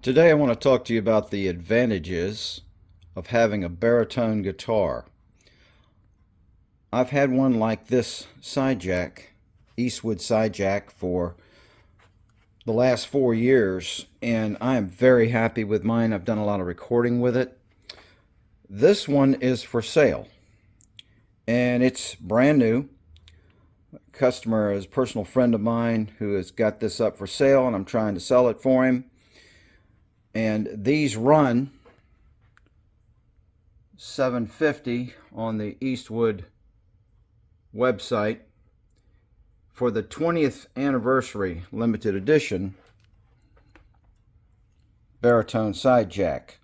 Today I want to talk to you about the advantages of having a baritone guitar. I've had one like this side jack, Eastwood side jack, for the last 4 years, and I am very happy with mine. I've done a lot of recording with it. This one is for sale, and it's brand new. A customer is a personal friend of mine who has got this up for sale, and I'm trying to sell it for him. And these run $750 on the Eastwood website for the 20th anniversary limited edition baritone side jack.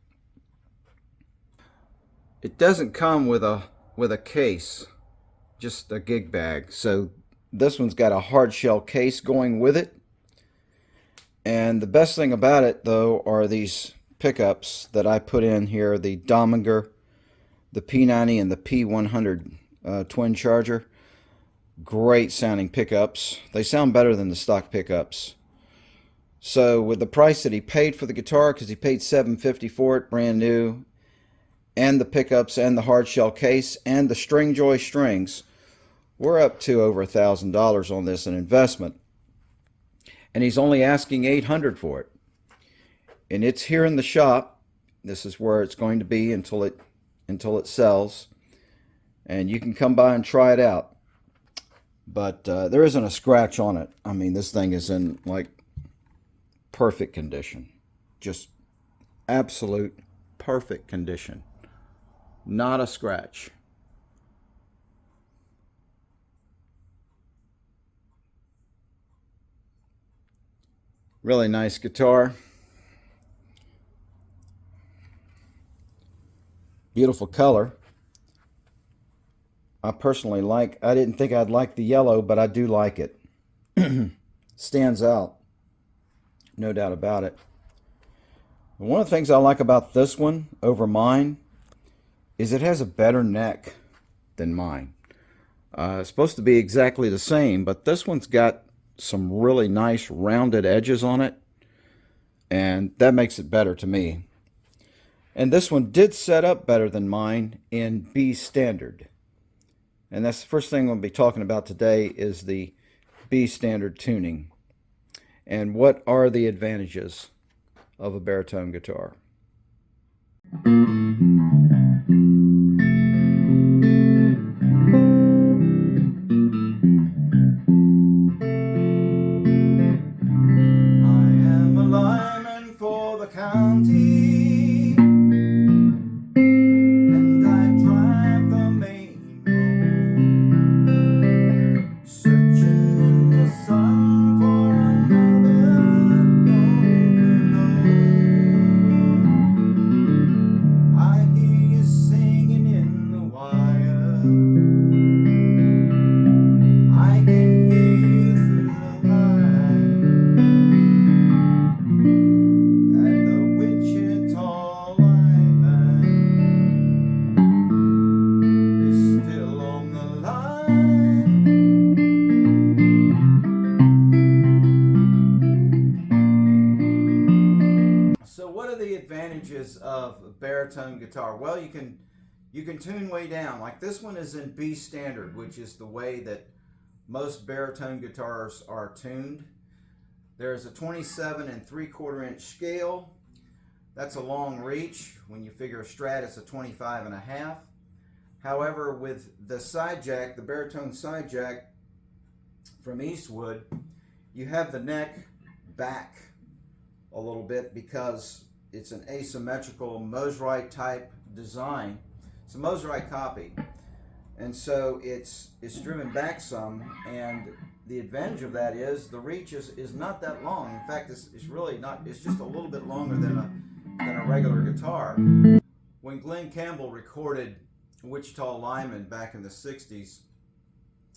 It doesn't come with a case, just a gig bag. So this one's got a hard shell case going with it. And the best thing about it, though, are these pickups that I put in here, the Dominger, the P90 and the P100 twin charger. Great sounding pickups. They sound better than the stock pickups. So with the price that he paid for the guitar, because he paid $750 for it, brand new, and the pickups and the hard shell case and the Stringjoy strings, we're up to over $1,000 on this in investment. And he's only asking $800 for it. And it's here in the shop. This is where it's going to be until it sells. And you can come by and try it out. But there isn't a scratch on it. I mean, this thing is in like perfect condition. Just absolute perfect condition. Not a scratch. Really nice guitar. Beautiful color. I didn't think I'd like the yellow, but I do like it. Stands out. No doubt about it. One of the things I like about this one over mine is it has a better neck than mine. It's supposed to be exactly the same, but this one's got some really nice rounded edges on it, and that makes it better to me. And this one did set up better than mine in B standard, and that's the first thing we'll be talking about today is the B standard tuning and what are the advantages of a baritone guitar. County, and I drive the main road, searching in the sun for another overload. I hear you singing in the wire, I can hear you through the line. So what are the advantages of a baritone guitar? Well, you can tune way down. Like this one is in B standard, which is the way that most baritone guitars are tuned. There's a 27 3/4 inch scale. That's a long reach. When you figure a Strat, it's a 25.5. However, with the side jack, the baritone side jack from Eastwood, you have the neck back a little bit because it's an asymmetrical Mosrite type design. It's a Mosrite copy, and so it's driven back some, and the advantage of that is the reach is not that long. In fact, it's really not. It's just a little bit longer than a regular guitar. When Glenn Campbell recorded Wichita Lineman back in the 60s,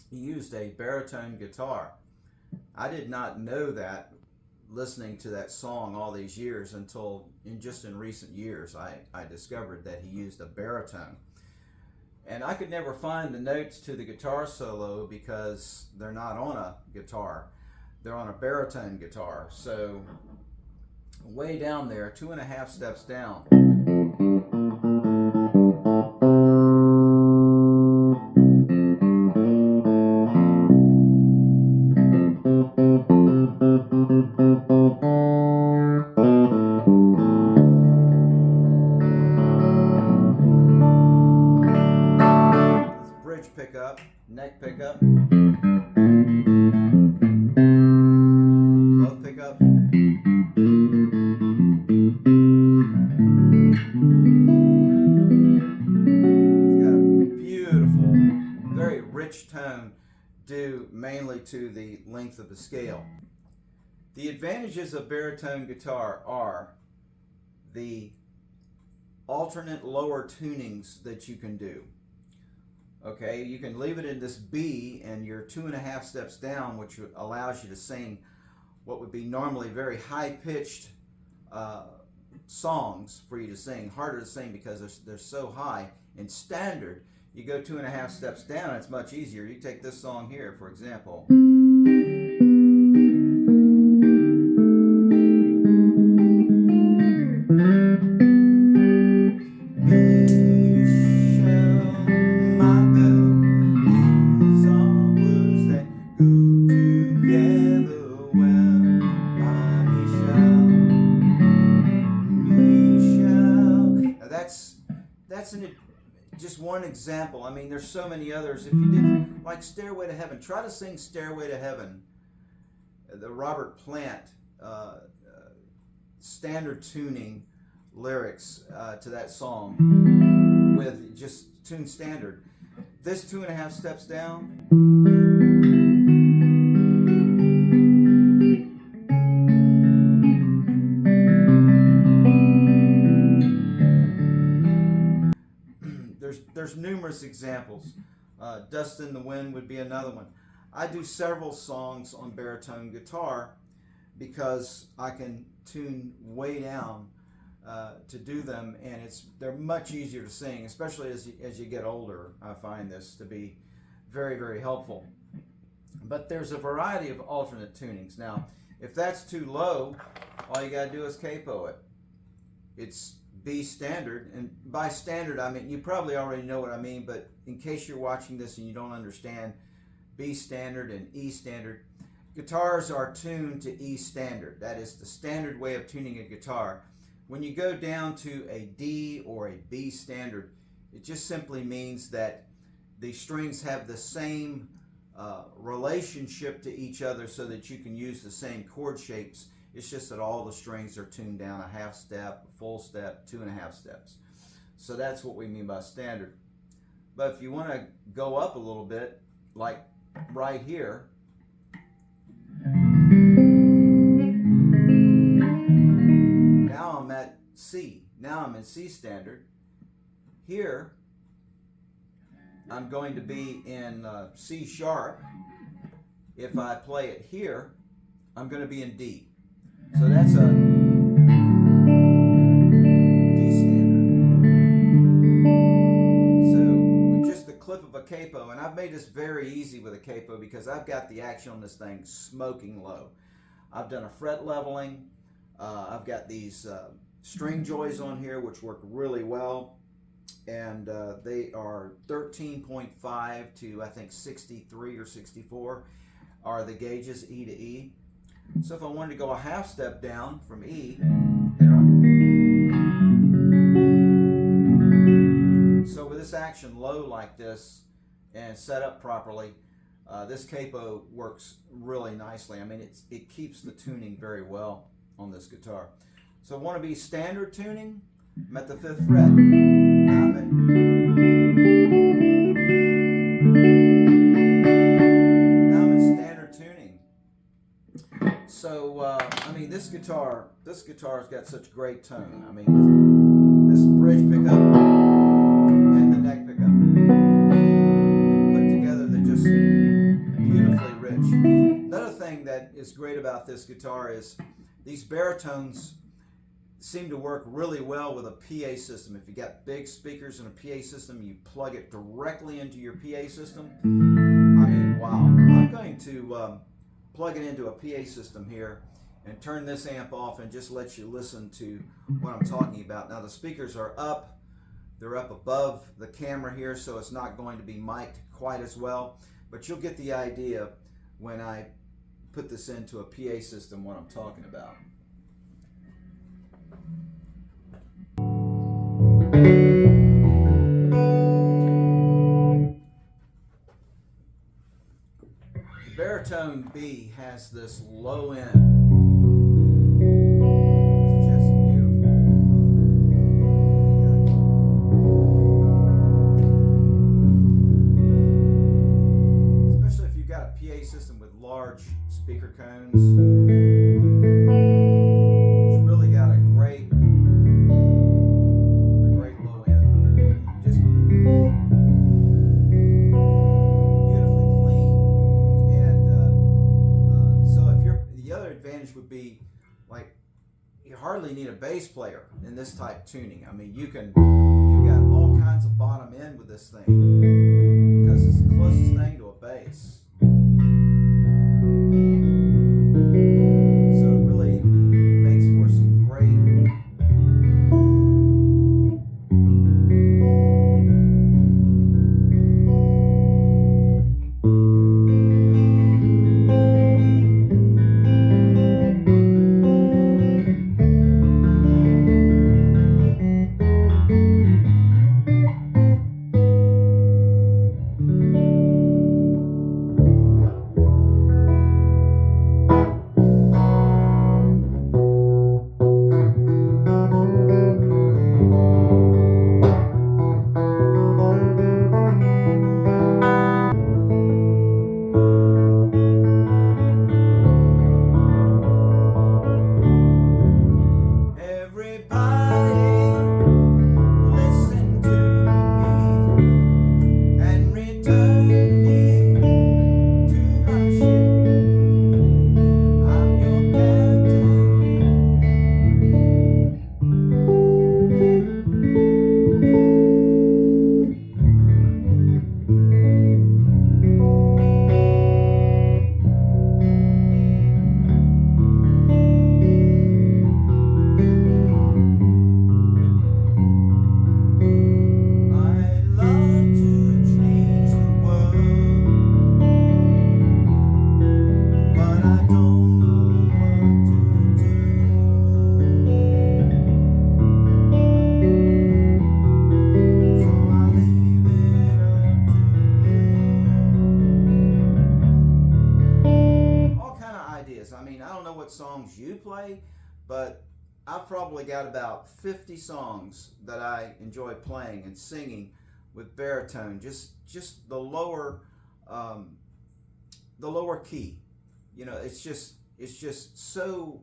he used a baritone guitar. I did not know that listening to that song all these years until in recent years I discovered that he used a baritone. And I could never find the notes to the guitar solo because they're not on a guitar. They're on a baritone guitar. So way down there, 2.5 steps down. This bridge pickup, neck pickup, both pickups. Very rich tone due mainly to the length of the scale. The advantages of baritone guitar are the alternate lower tunings that you can do. Okay, you can leave it in this B and you're 2.5 steps down, which allows you to sing what would be normally very high-pitched songs for you to sing, harder to sing because they're so high. In standard, you go 2.5 steps down, it's much easier. You take this song here, for example. That's just one example. I mean, there's so many others. If you did like Stairway to Heaven, try to sing Stairway to Heaven, the Robert Plant standard tuning lyrics to that song with just tune standard. This 2.5 steps down. There's numerous examples. Dust in the Wind would be another one. I do several songs on baritone guitar because I can tune way down to do them, and they're much easier to sing, especially as you get older. I find this to be very, very helpful. But there's a variety of alternate tunings. Now, if that's too low, all you got to do is capo it. It's B standard, and by standard I mean, you probably already know what I mean, but in case you're watching this and you don't understand B standard and E standard, guitars are tuned to E standard. That is the standard way of tuning a guitar. When you go down to a D or a B standard, it just simply means that the strings have the same relationship to each other so that you can use the same chord shapes. It's just that all the strings are tuned down a half step, a full step, 2.5 steps. So that's what we mean by standard. But if you want to go up a little bit, like right here, now I'm at C. Now I'm in C standard. Here, I'm going to be in C sharp. If I play it here, I'm going to be in D. So that's a D standard. So with just the clip of a capo, and I've made this very easy with a capo because I've got the action on this thing smoking low. I've done a fret leveling. I've got these string joys on here which work really well, and they are 13.5 to I think 63 or 64 are the gauges, E to E. So if I wanted to go a half step down from E, so with this action low like this and set up properly, this capo works really nicely. I mean, it keeps the tuning very well on this guitar. So I want to be standard tuning. I'm at the 5th fret. Now I'm in standard tuning. So I mean, this guitar's got such great tone. I mean, this bridge pickup and the neck pickup put together, they're just beautifully rich. Another thing that is great about this guitar is these baritones seem to work really well with a PA system. If you got big speakers and a PA system, you plug it directly into your PA system. I mean, wow. I'm going to plug it into a PA system here and turn this amp off and just let you listen to what I'm talking about. Now the speakers are up. They're up above the camera here, so it's not going to be mic'd quite as well, but you'll get the idea when I put this into a PA system what I'm talking about. The Baritone B has this low end. It's just beautiful. Especially if you've got a PA system with large speaker cones. It's really got a great low end. Just beautifully clean. And so if you're, the other advantage would be, like, you hardly need a bass player in this type tuning. I mean, you've got all kinds of bottom end with this thing because it's the closest thing to a bass. So it really makes for some great songs you play, but I've probably got about 50 songs that I enjoy playing and singing with baritone. Just the lower key. You know, it's just so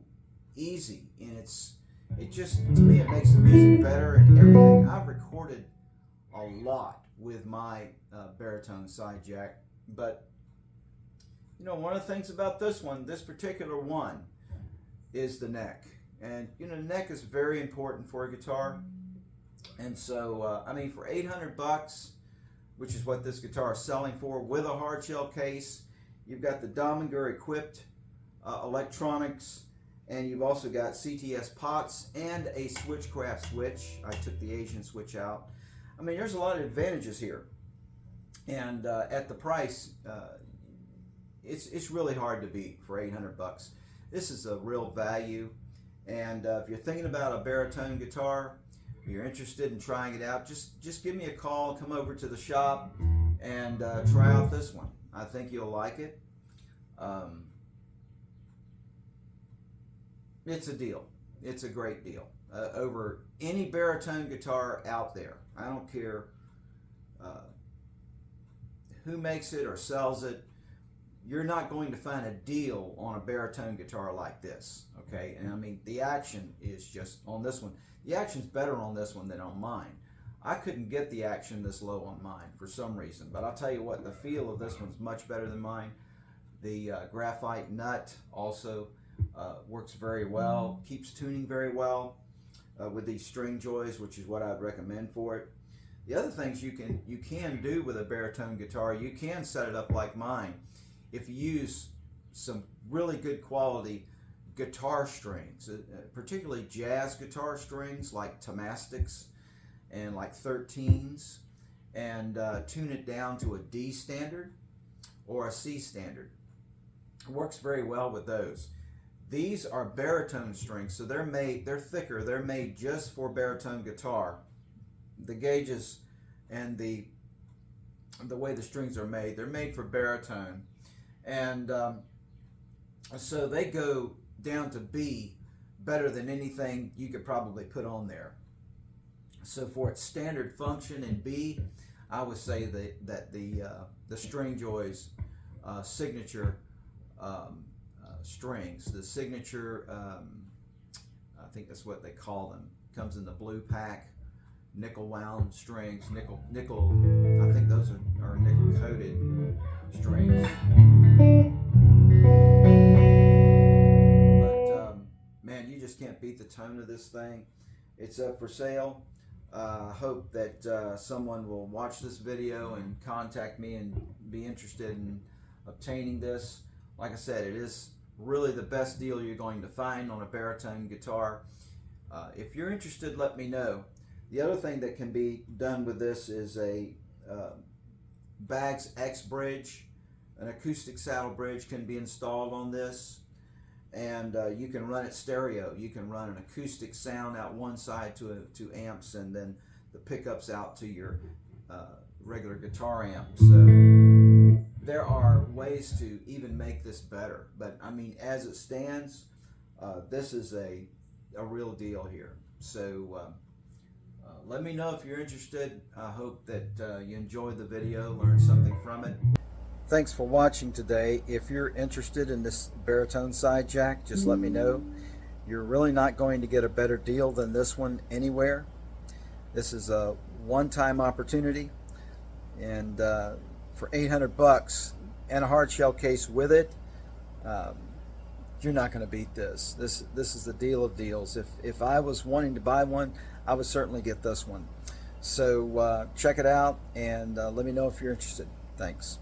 easy, and it just, to me, it makes the music better and everything. I've recorded a lot with my baritone side jack, but you know, one of the things about this particular one, is the neck. And you know, the neck is very important for a guitar. And so, I mean, for $800, which is what this guitar is selling for, with a hard shell case, you've got the Dominger equipped electronics, and you've also got CTS pots and a Switchcraft switch. I took the Asian switch out. I mean, there's a lot of advantages here. And at the price, it's really hard to beat for $800. This is a real value. And if you're thinking about a baritone guitar, if you're interested in trying it out, just give me a call, come over to the shop, and try out this one. I think you'll like it. It's a deal. It's a great deal. Over any baritone guitar out there. I don't care who makes it or sells it. You're not going to find a deal on a baritone guitar like this, okay? And I mean, the action is just, on this one, the action's better on this one than on mine. I couldn't get the action this low on mine for some reason, but I'll tell you what, the feel of this one's much better than mine. The graphite nut also works very well, keeps tuning very well with these string joys, which is what I'd recommend for it. The other things you can do with a baritone guitar, you can set it up like mine. If you use some really good quality guitar strings, particularly jazz guitar strings like tomastics and like 13s, and tune it down to a D standard or a C standard. It works very well with those. These are baritone strings, so they're thicker, they're made just for baritone guitar. The gauges and the way the strings are made, they're made for baritone, and so they go down to B better than anything you could probably put on there. So for its standard function in B, I would say that the Stringjoy's signature strings, the signature, I think that's what they call them, comes in the blue pack, nickel wound strings, nickel. I think those are nickel coated strings. Man, you just can't beat the tone of this thing. It's up for sale. I hope that someone will watch this video and contact me and be interested in obtaining this. Like I said, it is really the best deal you're going to find on a baritone guitar. If you're interested, let me know. The other thing that can be done with this is a Baggs X bridge. An acoustic saddle bridge can be installed on this, and you can run it stereo. You can run an acoustic sound out one side to amps, and then the pickups out to your regular guitar amp. So there are ways to even make this better, but I mean, as it stands, this is a real deal here. So let me know if you're interested. I hope that you enjoyed the video, learned something from it. Thanks for watching today. If you're interested in this baritone side jack, just let me know. You're really not going to get a better deal than this one anywhere. This is a one-time opportunity, and for 800 bucks and a hard shell case with it, you're not going to beat this. This is the deal of deals. If I was wanting to buy one, I would certainly get this one. So check it out, and let me know if you're interested. Thanks.